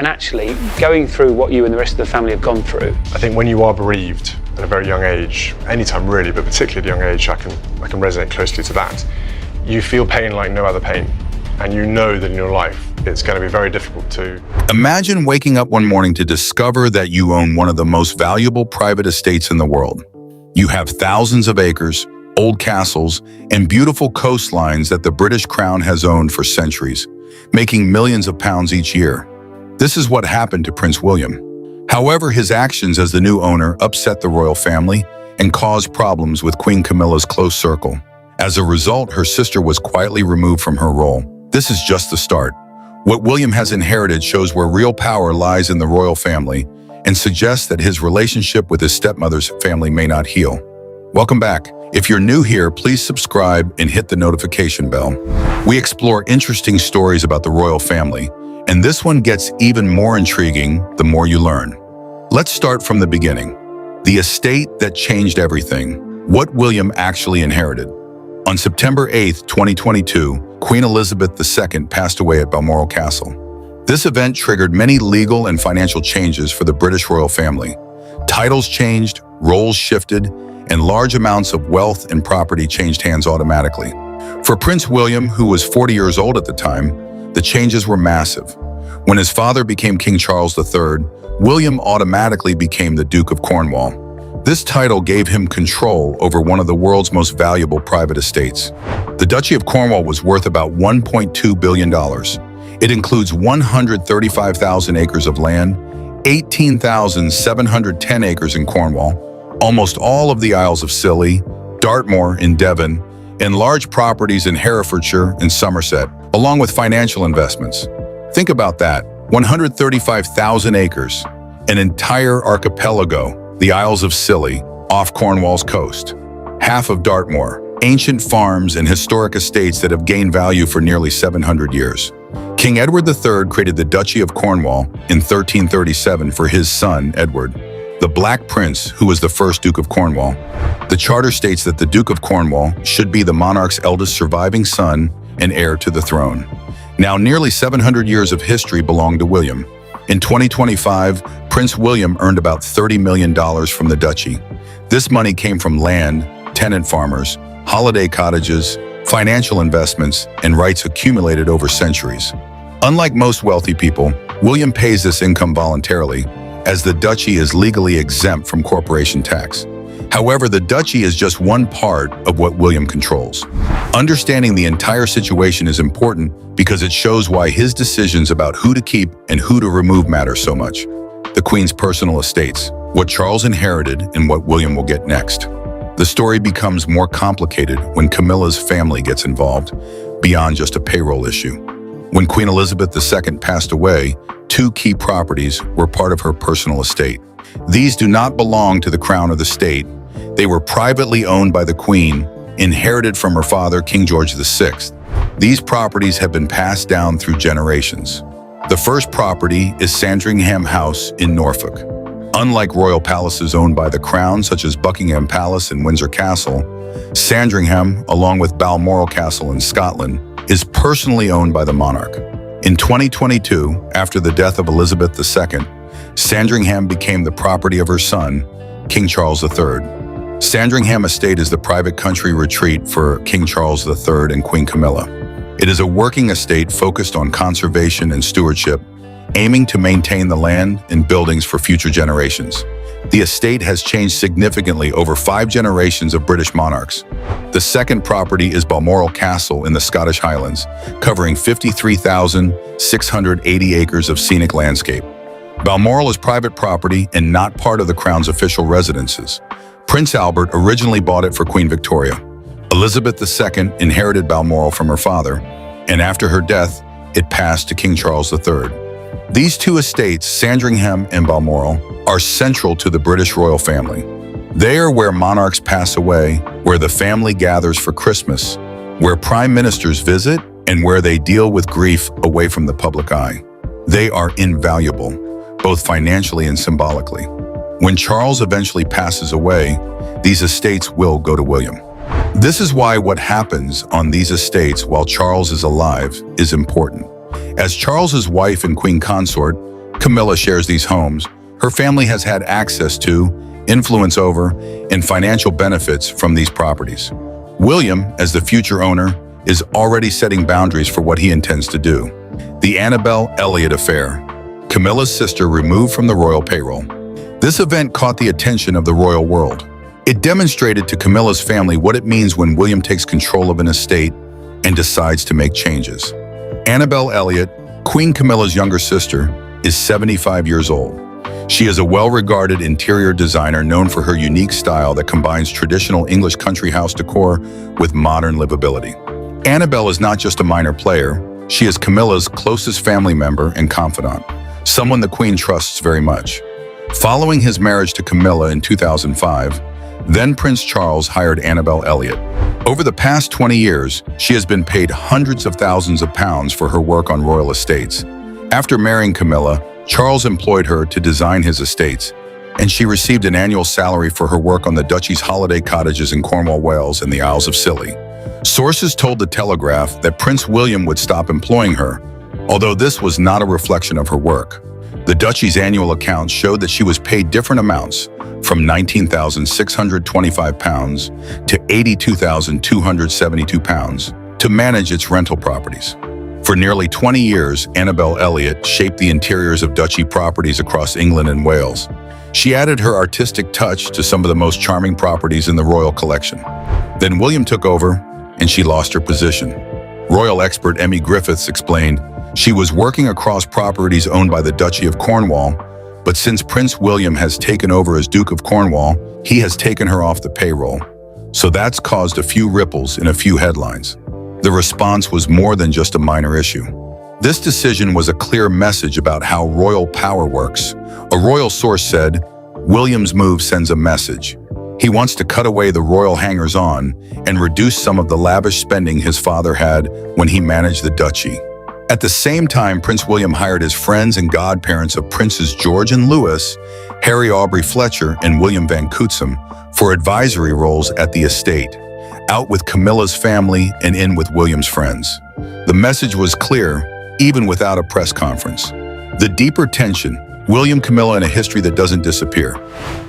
And actually, going through what you and the rest of the family have gone through. I think when you are bereaved at a very young age, anytime really, but particularly at a young age, I can resonate closely to that. You feel pain like no other pain, and you know that in your life it's going to be very difficult to... Imagine waking up one morning to discover that you own one of the most valuable private estates in the world. You have thousands of acres, old castles, and beautiful coastlines that the British Crown has owned for centuries, making millions of pounds each year. This is what happened to Prince William. However, his actions as the new owner upset the royal family and caused problems with Queen Camilla's close circle. As a result, her sister was quietly removed from her role. This is just the start. What William has inherited shows where real power lies in the royal family and suggests that his relationship with his stepmother's family may not heal. Welcome back. If you're new here, please subscribe and hit the notification bell. We explore interesting stories about the royal family, and this one gets even more intriguing the more you learn. Let's start from the beginning. The estate that changed everything. What William actually inherited. On September 8, 2022, Queen Elizabeth II passed away at Balmoral Castle. This event triggered many legal and financial changes for the British royal family. Titles changed, roles shifted, and large amounts of wealth and property changed hands automatically. For Prince William, who was 40 years old at the time, the changes were massive. When his father became King Charles III, William automatically became the Duke of Cornwall. This title gave him control over one of the world's most valuable private estates. The Duchy of Cornwall was worth about $1.2 billion. It includes 135,000 acres of land, 18,710 acres in Cornwall, almost all of the Isles of Scilly, Dartmoor in Devon, and large properties in Herefordshire and Somerset, along with financial investments. Think about that, 135,000 acres, an entire archipelago, the Isles of Scilly, off Cornwall's coast, half of Dartmoor, ancient farms and historic estates that have gained value for nearly 700 years. King Edward III created the Duchy of Cornwall in 1337 for his son, Edward, the Black Prince, who was the first Duke of Cornwall. The charter states that the Duke of Cornwall should be the monarch's eldest surviving son and heir to the throne. Now, nearly 700 years of history belong to William. In 2025, Prince William earned about $30 million from the duchy. This money came from land, tenant farmers, holiday cottages, financial investments, and rights accumulated over centuries. Unlike most wealthy people, William pays this income voluntarily, as the duchy is legally exempt from corporation tax. However, the duchy is just one part of what William controls. Understanding the entire situation is important because it shows why his decisions about who to keep and who to remove matter so much. The Queen's personal estates, what Charles inherited and what William will get next. The story becomes more complicated when Camilla's family gets involved, beyond just a payroll issue. When Queen Elizabeth II passed away, two key properties were part of her personal estate. These do not belong to the crown or the state. They were privately owned by the Queen, inherited from her father, King George VI. These properties have been passed down through generations. The first property is Sandringham House in Norfolk. Unlike royal palaces owned by the Crown, such as Buckingham Palace and Windsor Castle, Sandringham, along with Balmoral Castle in Scotland, is personally owned by the monarch. In 2022, after the death of Elizabeth II, Sandringham became the property of her son, King Charles III. Sandringham Estate is the private country retreat for King Charles III and Queen Camilla. It is a working estate focused on conservation and stewardship, aiming to maintain the land and buildings for future generations. The estate has changed significantly over 5 generations of British monarchs. The second property is Balmoral Castle in the Scottish Highlands, covering 53,680 acres of scenic landscape. Balmoral is private property and not part of the Crown's official residences. Prince Albert originally bought it for Queen Victoria. Elizabeth II inherited Balmoral from her father, and after her death, it passed to King Charles III. These two estates, Sandringham and Balmoral, are central to the British royal family. They are where monarchs pass away, where the family gathers for Christmas, where prime ministers visit, and where they deal with grief away from the public eye. They are invaluable, both financially and symbolically. When Charles eventually passes away, these estates will go to William. This is why what happens on these estates while Charles is alive is important. As Charles's wife and queen consort, Camilla shares these homes, her family has had access to, influence over, and financial benefits from these properties. William, as the future owner, is already setting boundaries for what he intends to do. The Annabelle Elliott affair. Camilla's sister removed from the royal payroll. This event caught the attention of the royal world. It demonstrated to Camilla's family what it means when William takes control of an estate and decides to make changes. Annabelle Elliott, Queen Camilla's younger sister, is 75 years old. She is a well-regarded interior designer known for her unique style that combines traditional English country house decor with modern livability. Annabelle is not just a minor player, she is Camilla's closest family member and confidant, someone the Queen trusts very much. Following his marriage to Camilla in 2005, then Prince Charles hired Annabelle Elliott. Over the past 20 years, she has been paid hundreds of thousands of pounds for her work on royal estates. After marrying Camilla, Charles employed her to design his estates, and she received an annual salary for her work on the Duchy's holiday cottages in Cornwall, Wales, and the Isles of Scilly. Sources told The Telegraph that Prince William would stop employing her, although this was not a reflection of her work. The Duchy's annual accounts showed that she was paid different amounts, from £19,625 to £82,272 to manage its rental properties. For nearly 20 years, Annabelle Elliott shaped the interiors of Duchy properties across England and Wales. She added her artistic touch to some of the most charming properties in the royal collection. Then William took over, and she lost her position. Royal expert Emmy Griffiths explained, "She was working across properties owned by the Duchy of Cornwall, but since Prince William has taken over as Duke of Cornwall, he has taken her off the payroll. So that's caused a few ripples in a few headlines." The response was more than just a minor issue. This decision was a clear message about how royal power works. A royal source said, "William's move sends a message. He wants to cut away the royal hangers-on and reduce some of the lavish spending his father had when he managed the duchy." At the same time, Prince William hired his friends and godparents of Princes George and Louis, Harry Aubrey Fletcher, and William Van Cutsem for advisory roles at the estate, out with Camilla's family and in with William's friends. The message was clear, even without a press conference. The deeper tension, William Camilla in a history that doesn't disappear.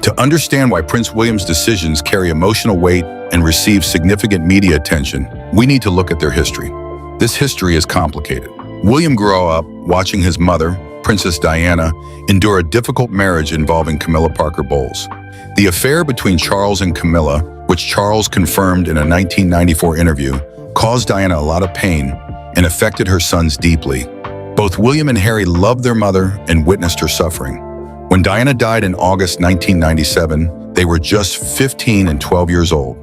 To understand why Prince William's decisions carry emotional weight and receive significant media attention, we need to look at their history. This history is complicated. William grew up watching his mother, Princess Diana, endure a difficult marriage involving Camilla Parker Bowles. The affair between Charles and Camilla, which Charles confirmed in a 1994 interview, caused Diana a lot of pain and affected her sons deeply. Both William and Harry loved their mother and witnessed her suffering. When Diana died in August 1997, they were just 15 and 12 years old,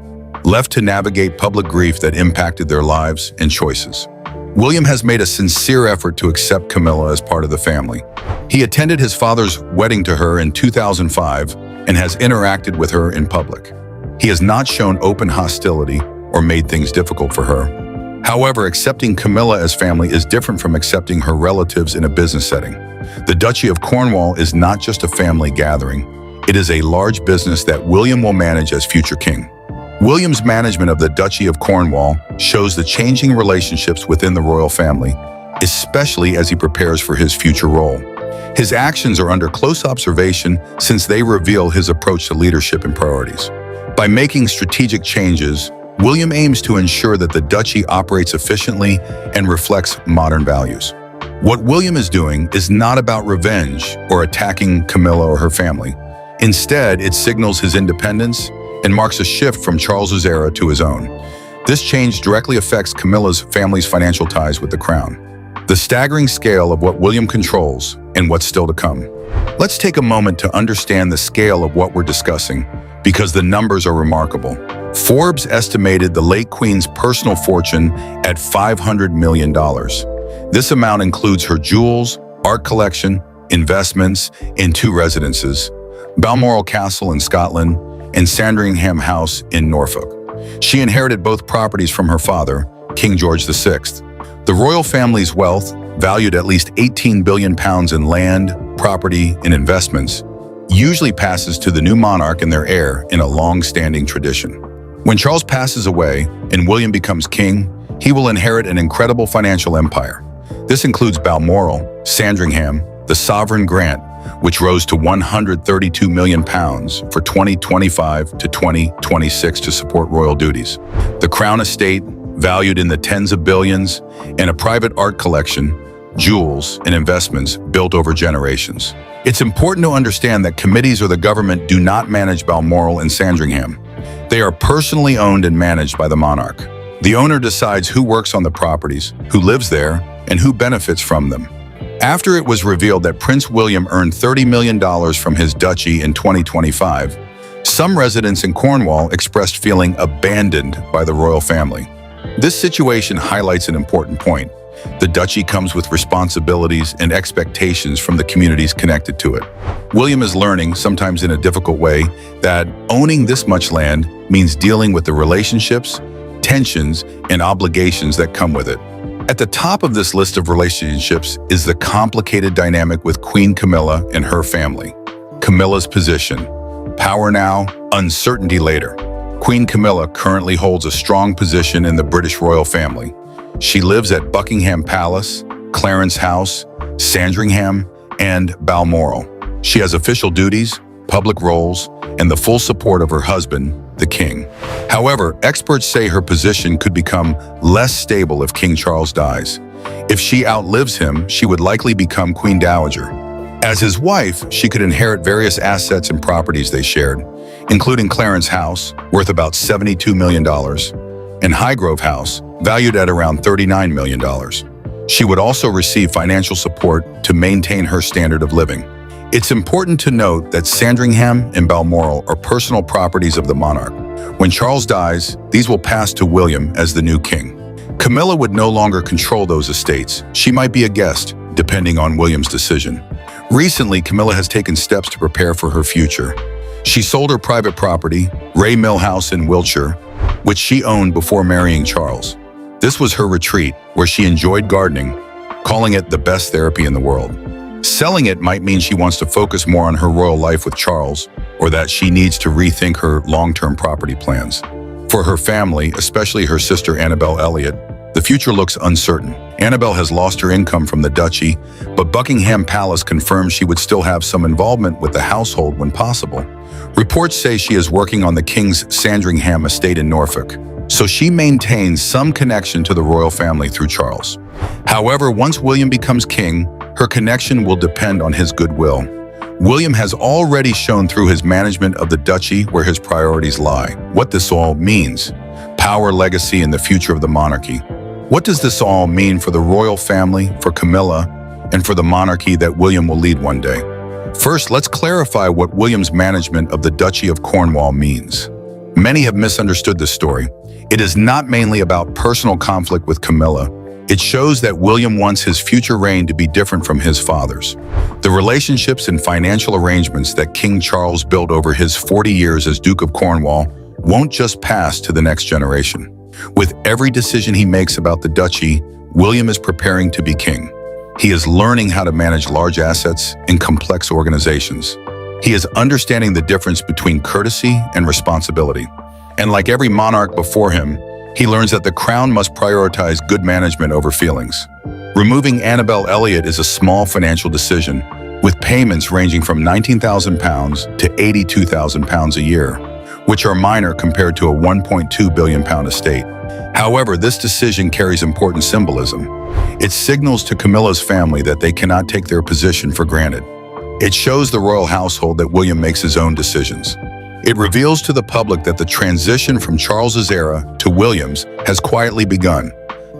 left to navigate public grief that impacted their lives and choices. William has made a sincere effort to accept Camilla as part of the family. He attended his father's wedding to her in 2005 and has interacted with her in public. He has not shown open hostility or made things difficult for her. However, accepting Camilla as family is different from accepting her relatives in a business setting. The Duchy of Cornwall is not just a family gathering. It is a large business that William will manage as future king. William's management of the Duchy of Cornwall shows the changing relationships within the royal family, especially as he prepares for his future role. His actions are under close observation since they reveal his approach to leadership and priorities. By making strategic changes, William aims to ensure that the duchy operates efficiently and reflects modern values. What William is doing is not about revenge or attacking Camilla or her family. Instead, it signals his independence and marks a shift from Charles's era to his own. This change directly affects Camilla's family's financial ties with the crown. The staggering scale of what William controls and what's still to come. Let's take a moment to understand the scale of what we're discussing, because the numbers are remarkable. Forbes estimated the late Queen's personal fortune at $500 million. This amount includes her jewels, art collection, investments, and 2 residences, Balmoral Castle in Scotland and Sandringham House in Norfolk. She inherited both properties from her father, King George VI. The royal family's wealth, valued at least £18 billion in land, property, and investments, usually passes to the new monarch and their heir in a long-standing tradition. When Charles passes away and William becomes king, he will inherit an incredible financial empire. This includes Balmoral, Sandringham, the sovereign grant, which rose to £132 million for 2025 to 2026 to support royal duties. The crown estate, valued in the tens of billions, and a private art collection, jewels, and investments built over generations. It's important to understand that committees or the government do not manage Balmoral and Sandringham. They are personally owned and managed by the monarch. The owner decides who works on the properties, who lives there, and who benefits from them. After it was revealed that Prince William earned $30 million from his duchy in 2025, some residents in Cornwall expressed feeling abandoned by the royal family. This situation highlights an important point. The duchy comes with responsibilities and expectations from the communities connected to it. William is learning, sometimes in a difficult way, that owning this much land means dealing with the relationships, tensions, and obligations that come with it. At the top of this list of relationships is the complicated dynamic with Queen Camilla and her family. Camilla's position: power now, uncertainty later. Queen Camilla currently holds a strong position in the British royal family. She lives at Buckingham Palace, Clarence House, Sandringham, and Balmoral. She has official duties, public roles, and the full support of her husband, the king. However, experts say her position could become less stable if King Charles dies. If she outlives him, she would likely become Queen Dowager. As his wife, she could inherit various assets and properties they shared, including Clarence House, worth about $72 million, and Highgrove House, valued at around $39 million. She would also receive financial support to maintain her standard of living. It's important to note that Sandringham and Balmoral are personal properties of the monarch. When Charles dies, these will pass to William as the new king. Camilla would no longer control those estates. She might be a guest, depending on William's decision. Recently, Camilla has taken steps to prepare for her future. She sold her private property, Ray Mill House in Wiltshire, which she owned before marrying Charles. This was her retreat, where she enjoyed gardening, calling it the best therapy in the world. Selling it might mean she wants to focus more on her royal life with Charles, or that she needs to rethink her long-term property plans. For her family, especially her sister Annabel Elliot, the future looks uncertain. Annabel has lost her income from the duchy, but Buckingham Palace confirms she would still have some involvement with the household when possible. Reports say she is working on the king's Sandringham estate in Norfolk, so she maintains some connection to the royal family through Charles. However, once William becomes king, her connection will depend on his goodwill. William has already shown through his management of the duchy where his priorities lie. What this all means: power, legacy, and the future of the monarchy. What does this all mean for the royal family, for Camilla, and for the monarchy that William will lead one day? First, let's clarify what William's management of the Duchy of Cornwall means. Many have misunderstood this story. It is not mainly about personal conflict with Camilla. It shows that William wants his future reign to be different from his father's. The relationships and financial arrangements that King Charles built over his 40 years as Duke of Cornwall won't just pass to the next generation. With every decision he makes about the duchy, William is preparing to be king. He is learning how to manage large assets in complex organizations. He is understanding the difference between courtesy and responsibility. And like every monarch before him, he learns that the crown must prioritize good management over feelings. Removing Annabel Elliot is a small financial decision, with payments ranging from £19,000 to £82,000 a year, which are minor compared to a £1.2 billion estate. However, this decision carries important symbolism. It signals to Camilla's family that they cannot take their position for granted. It shows the royal household that William makes his own decisions. It reveals to the public that the transition from Charles's era to William's has quietly begun,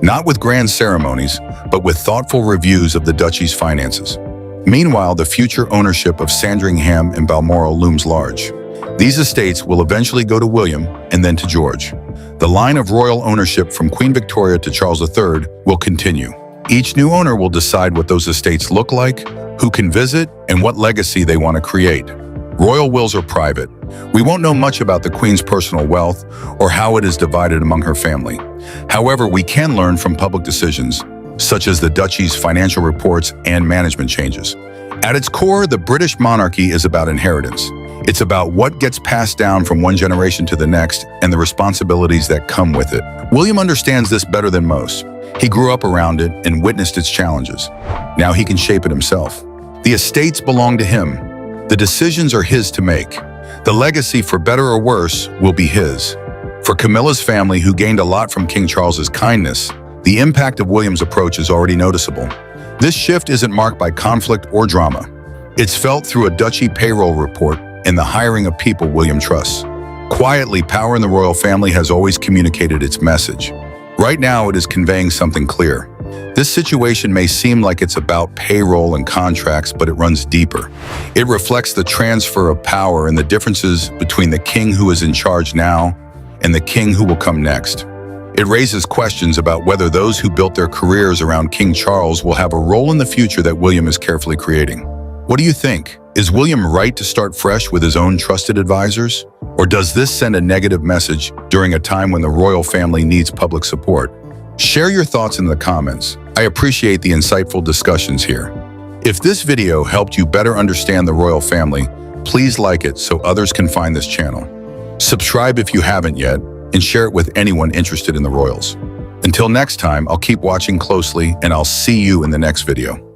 not with grand ceremonies, but with thoughtful reviews of the duchy's finances. Meanwhile, the future ownership of Sandringham and Balmoral looms large. These estates will eventually go to William and then to George. The line of royal ownership from Queen Victoria to Charles III will continue. Each new owner will decide what those estates look like, who can visit, and what legacy they want to create. Royal wills are private. We won't know much about the Queen's personal wealth or how it is divided among her family. However, we can learn from public decisions, such as the duchy's financial reports and management changes. At its core, the British monarchy is about inheritance. It's about what gets passed down from one generation to the next and the responsibilities that come with it. William understands this better than most. He grew up around it and witnessed its challenges. Now he can shape it himself. The estates belong to him. The decisions are his to make. The legacy, for better or worse, will be his. For Camilla's family, who gained a lot from King Charles's kindness, the impact of William's approach is already noticeable. This shift isn't marked by conflict or drama. It's felt through a duchy payroll report and the hiring of people William trusts. Quietly, power in the royal family has always communicated its message. Right now, it is conveying something clear. This situation may seem like it's about payroll and contracts, but it runs deeper. It reflects the transfer of power and the differences between the king who is in charge now and the king who will come next. It raises questions about whether those who built their careers around King Charles will have a role in the future that William is carefully creating. What do you think? Is William right to start fresh with his own trusted advisors? Or does this send a negative message during a time when the royal family needs public support? Share your thoughts in the comments. I appreciate the insightful discussions here. If this video helped you better understand the royal family, please like it so others can find this channel. Subscribe if you haven't yet, and share it with anyone interested in the royals. Until next time, I'll keep watching closely, and I'll see you in the next video.